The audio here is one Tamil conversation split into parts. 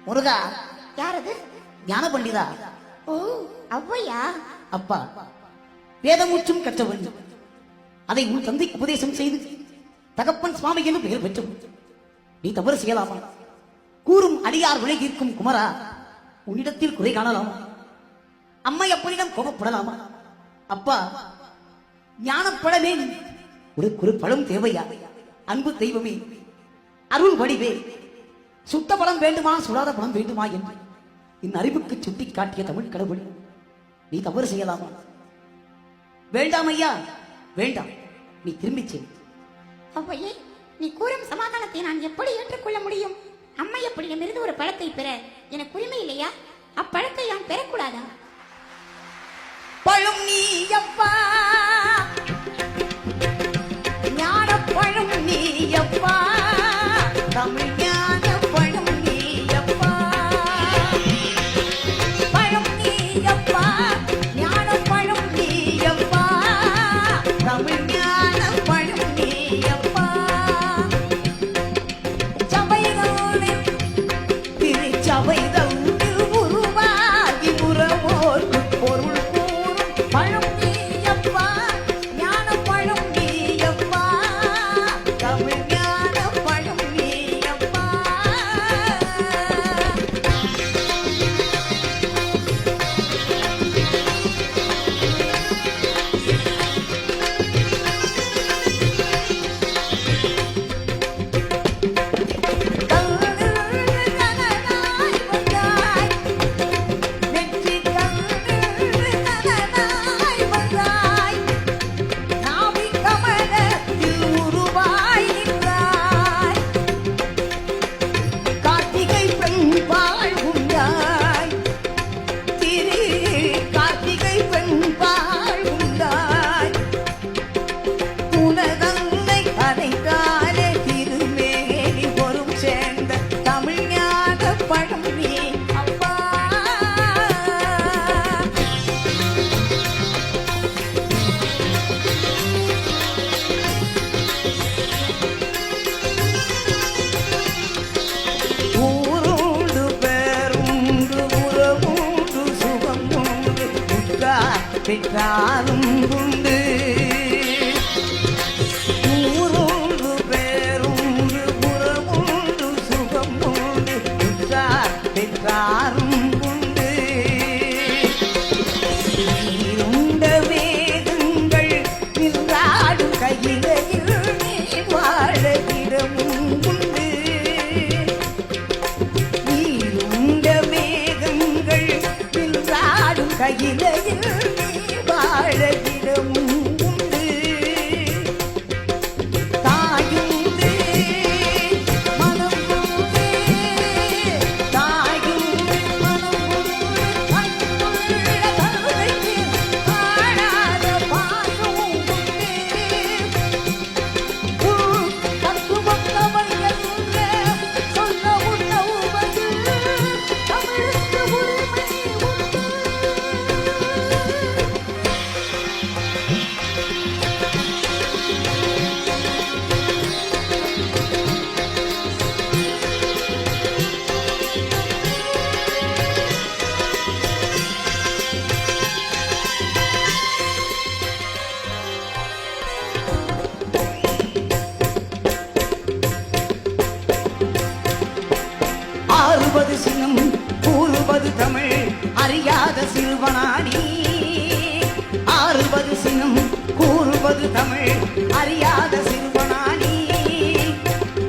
முருகா. யாரது? ஞான பண்டிதா. ஓ அவ்வையா? அப்பா வேதமுற்றும் கற்றவன். அதை உன் தந்தை உபதேசம் செய்து தகப்பன் சுவாமி என்று பெயர் பெற்றோம். நீ தவறு செய்யலாமா? கூறும் அடியார் விலை தீர்க்கும் குமரா, உன்னிடத்தில் குறை காணலாமா? அம்மை அப்பனிடம் கோபப்படலாமா? அப்பா ஞானப்படவே ஒரு பழம் தேவையா? அன்பு தெய்வமே, அருள் வடிவே, சுத்த பலம் வேண்டுமா சுடாத பலம் வேண்டுமா என்று என் அறிவுக்கு சுட்டி காட்டிய தமிழ் கடவுள், நீ தவறு செய்யலாமா? வேண்டாம் ஐயா, வேண்டாம். நீ திரும்பிச் செல். அவ்வையே, நீ கூறும் சமாதானத்தை நான் எப்படி ஏற்றுக்கொள்ள முடியும்? அம்மை அப்படியிடமிருந்து ஒரு பழத்தை பெற எனக்கு உரிமை இல்லையா? அப்பழத்தை நான் பெறக்கூடாதா? பழம் நீ அப்பா, ஞான பழம் நீ அப்பா, தமிழ் ஞான பழம் நீ அப்பா. பழம் நீ அப்பா, ஞான பழம் நீ அப்பா, தமிழ் ஞான பழம் நீ அப்பா. சபைதானே திருச்சபை தந்து உருவாகி உறவோர்க்கு பொருள் பழம் நீ அப்பா, ஞான பழம் நீ அப்பா, தமிழ் ஞான பழம் நீ அப்பா. பெற்றாலும் உண்டு ஊரோடு பேருண்டு புறமுண்டு சுகம் உண்டு பெற்றாரும் உண்டு. உண்ட வேதங்கள் நின்றாடும் கையிலையில் நீ வாழகிடமும் உண்டு. நீருண்ட வேதங்கள் நின்றாடும் கையிலையில் வாழகிடமும் உண்டு. தாயுண்டு மனம் உண்டு, தாயுண்டு மனம் உண்டு, கண்ணுள்ள கருணைக்கு காணாத பாசம் உண்டு. தத்துவம் தமிழ் என்ற சொல்ல உணவுவது தமிழுக்கு உரிமை உண்டு. ஆறுவது சினம் கூறுவது தமிழ் அறியாத சிறுவனானி. ஆறுவது சினம் கூறுவது தமிழ் அறியாத சிறுவனானி.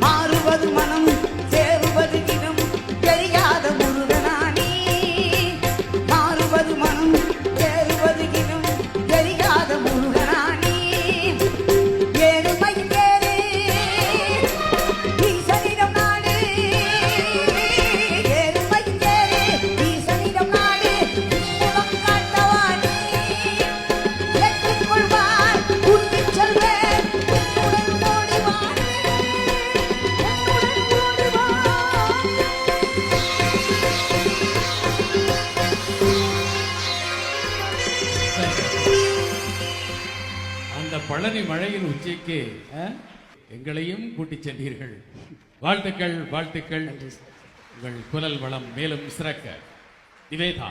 மாறுவது மனம் சேருவது இனம் தெரியாத முருகனானி. மாறுவது மனம் சேருவது இனம் தெரியாத முருகனானி. ஏழுமையின் பேரே ஈசனிடம் நாடு, ஏழுமையின் பேரே ஈசனிடம் நாடு, மூலம் காட்டவானி ஏற்றுக்கொள்வார் கூட்டிச் செல்வேன் என்னுடன் ஓடிவான், என்னுடன் ஓடிவான். அந்த பழனி மழையின் உச்சிக்கு எங்களையும் கூட்டிச் சென்றீர்கள். வாழ்த்துக்கள், வாழ்த்துக்கள். உங்கள் குரல் வளம் மேலும் சிறக்க நிவேதா